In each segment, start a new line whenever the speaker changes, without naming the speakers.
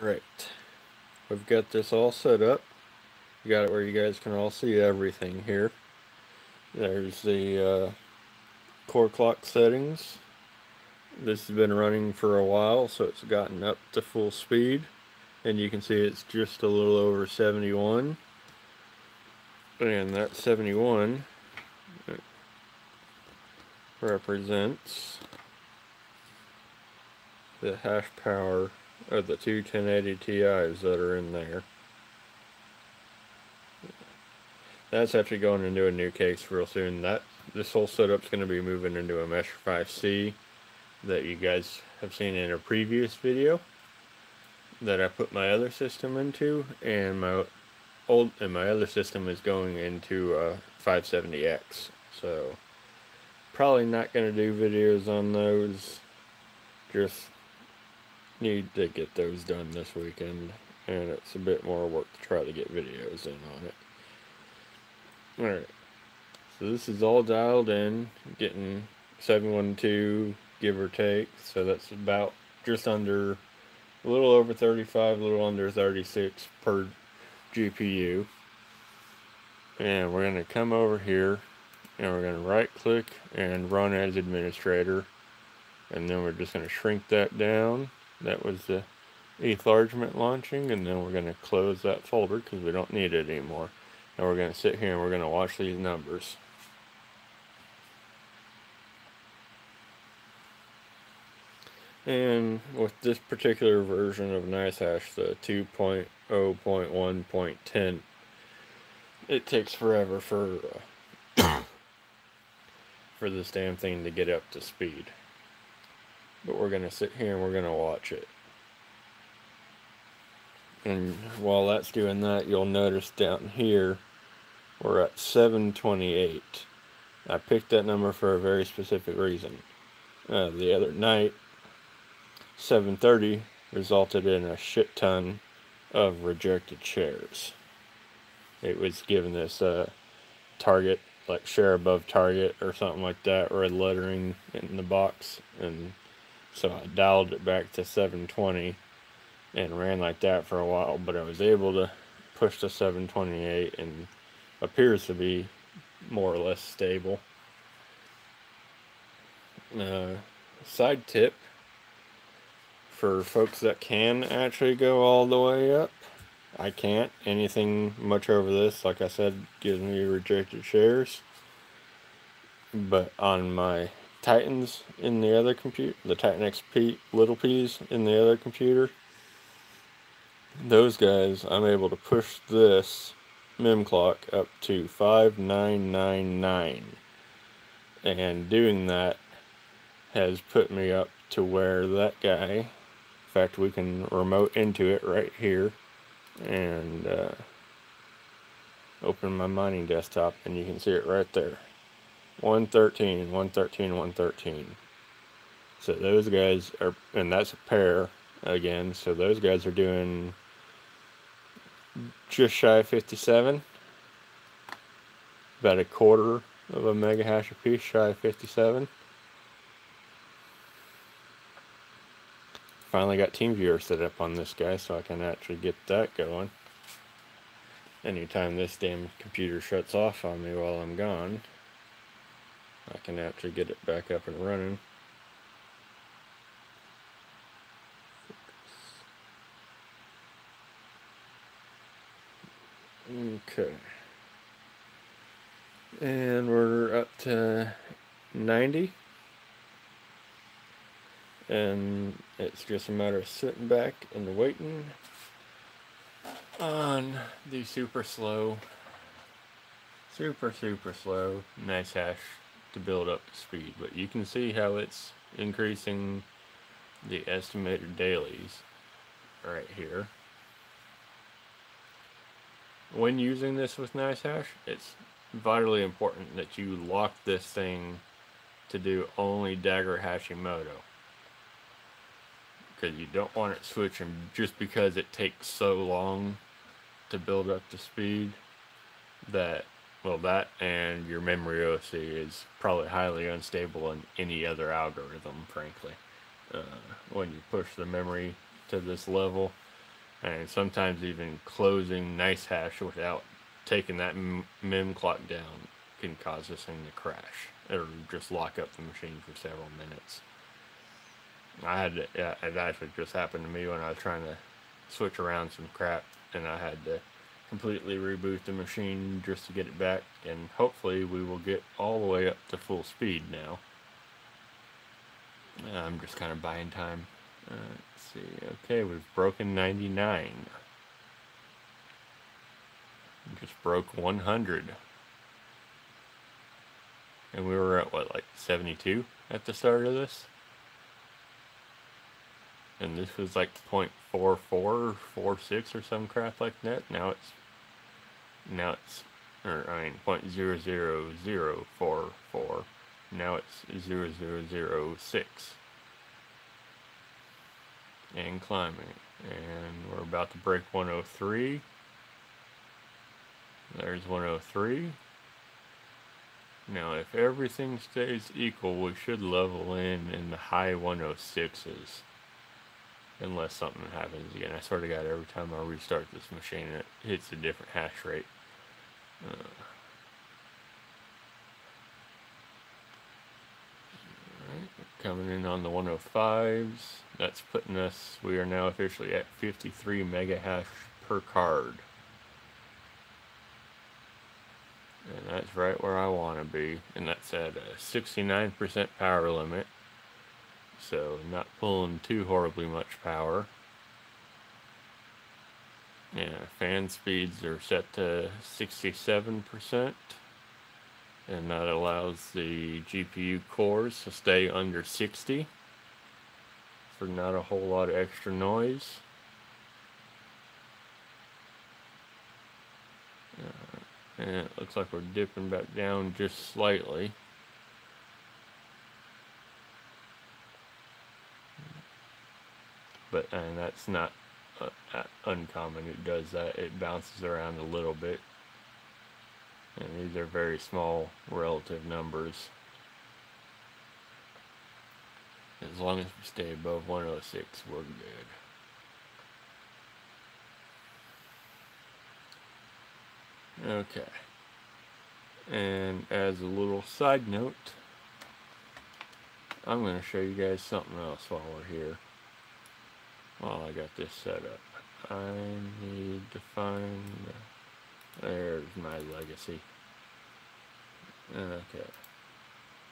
Right. We've got this all set up. You got it where you guys can all see everything here. There's the core clock settings. This has been running for a while, so it's gotten up to full speed. And you can see it's just a little over 71. And that 71 represents the hash power of the two 1080 Ti's that are in there. That's actually going into a new case real soon. This whole setup's going to be moving into a Mesh 5C that you guys have seen in a previous video that I put my other system into, and my other system is going into a 570X. So probably not going to do videos on those. Just need to get those done this weekend, and it's a bit more work to try to get videos in on it. Alright, so this is all dialed in, getting 712 give or take, so that's about just under, a little over 35, a little under 36 per GPU. And we're going to come over here and we're going to right click and run as administrator, and then we're just going to shrink that down. That was the enlargement launching, and then we're going to close that folder because we don't need it anymore. And we're going to sit here and we're going to watch these numbers. And with this particular version of NiceHash, the 2.0.1.10, it takes forever for this damn thing to get up to speed. But we're going to sit here and we're going to watch it. And while that's doing that, you'll notice down here we're at 728. I picked that number for a very specific reason. The other night, 730 resulted in a shit ton of rejected shares. It was giving this target, like share above target or something like that, red lettering in the box, and so I dialed it back to 720 and ran like that for a while, but I was able to push to 728 and appears to be more or less stable. Side tip for folks that can actually go all the way up. I can't. Anything much over this, like I said, gives me rejected shares. But on my Titans in the other computer, the Titan XP little P's in the other computer, those guys, I'm able to push this mem clock up to 5999. And doing that has put me up to where that guy, in fact, we can remote into it right here and open my mining desktop, and you can see it right there. 113, 113, 113. So those guys are, and that's a pair again, so those guys are doing just shy of 57. About a quarter of a mega hash a piece, shy of 57. Finally got TeamViewer set up on this guy so I can actually get that going. Anytime this damn computer shuts off on me while I'm gone, I can actually get it back up and running. Okay. And we're up to 90. And it's just a matter of sitting back and waiting on the super slow NiceHash to build up to speed. But you can see how it's increasing the estimated dailies right here. When using this with NiceHash, it's vitally important that you lock this thing to do only dagger Hashimoto, because you don't want it switching just because it takes so long to build up to speed. That, well, that and your memory OC is probably highly unstable in any other algorithm, frankly. When you push the memory to this level, and sometimes even closing nice hash without taking that mem clock down can cause this thing to crash or just lock up the machine for several minutes. It actually just happened to me when I was trying to switch around some crap, and I had to completely reboot the machine just to get it back, and hopefully we will get all the way up to full speed now. I'm just kind of buying time. Let's see. Okay, we've broken 99. Just broke 100. And we were at what, like 72 at the start of this? And this was like 0.4446 or some crap like that. Now it's 0.00044. Now it's 0.0006. And climbing. And we're about to break 103. There's 103. Now if everything stays equal, we should level in the high 106s. Unless something happens again. I swear to God, every time I restart this machine, it hits a different hash rate. Alright, coming in on the 105s. That's putting us, we are now officially at 53 mega hash per card. And that's right where I want to be. And that's at a 69% power limit. So not pulling too horribly much power. Yeah, fan speeds are set to 67%, and that allows the GPU cores to stay under 60 for not a whole lot of extra noise. And it looks like we're dipping back down just slightly. And that's not uncommon. It does that. It bounces around a little bit. And these are very small relative numbers. As long as we stay above 106, we're good. Okay. And as a little side note, I'm going to show you guys something else while we're here. While I got this set up, I need to find, there's my legacy. Okay.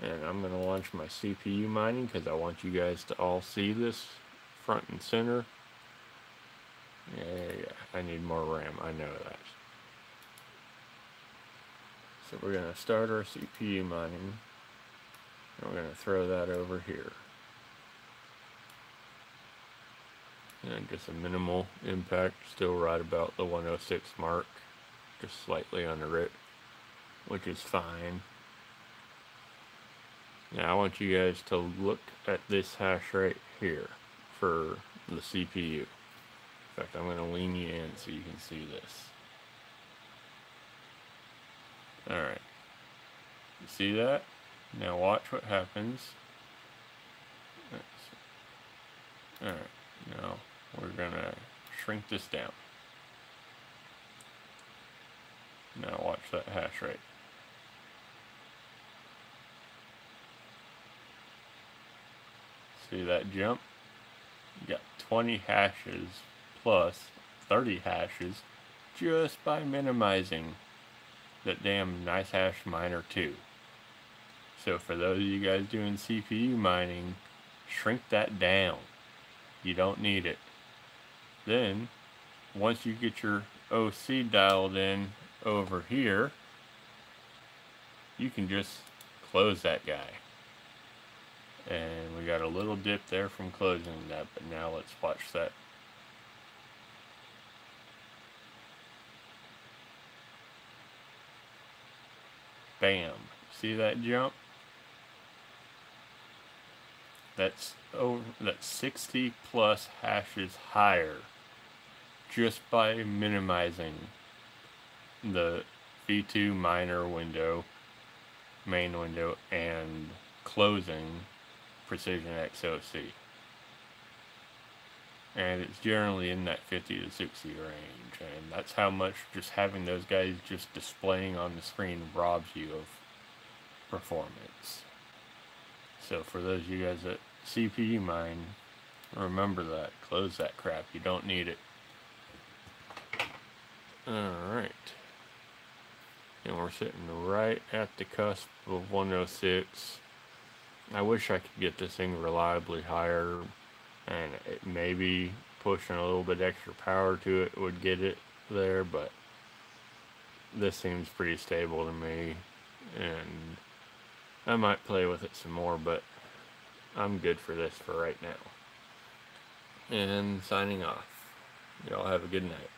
And I'm going to launch my CPU mining because I want you guys to all see this front and center. Yeah, I need more RAM, I know that. So we're going to start our CPU mining. And we're going to throw that over here. And just a minimal impact, still right about the 106 mark, just slightly under it, which is fine. Now I want you guys to look at this hash rate here for the CPU. In fact, I'm going to lean you in so you can see this. Alright, you see that? Now watch what happens. Alright, now we're going to shrink this down. Now watch that hash rate. See that jump? You got 20 hashes plus 30 hashes just by minimizing that damn nice hash miner 2. So for those of you guys doing CPU mining, shrink that down. You don't need it. Then, once you get your OC dialed in over here, you can just close that guy. And we got a little dip there from closing that, but now let's watch that. Bam. See that jump? That's 60 plus hashes higher just by minimizing the V2 miner window, main window, and closing Precision XOC. and it's generally in that 50 to 60 range, and that's how much just having those guys just displaying on the screen robs you of performance. So for those of you guys that CPU mine, remember that. Close that crap. You don't need it. Alright. And we're sitting right at the cusp of 106. I wish I could get this thing reliably higher, and maybe pushing a little bit extra power to it would get it there, but this seems pretty stable to me, and I might play with it some more, but I'm good for this for right now. And signing off. Y'all have a good night.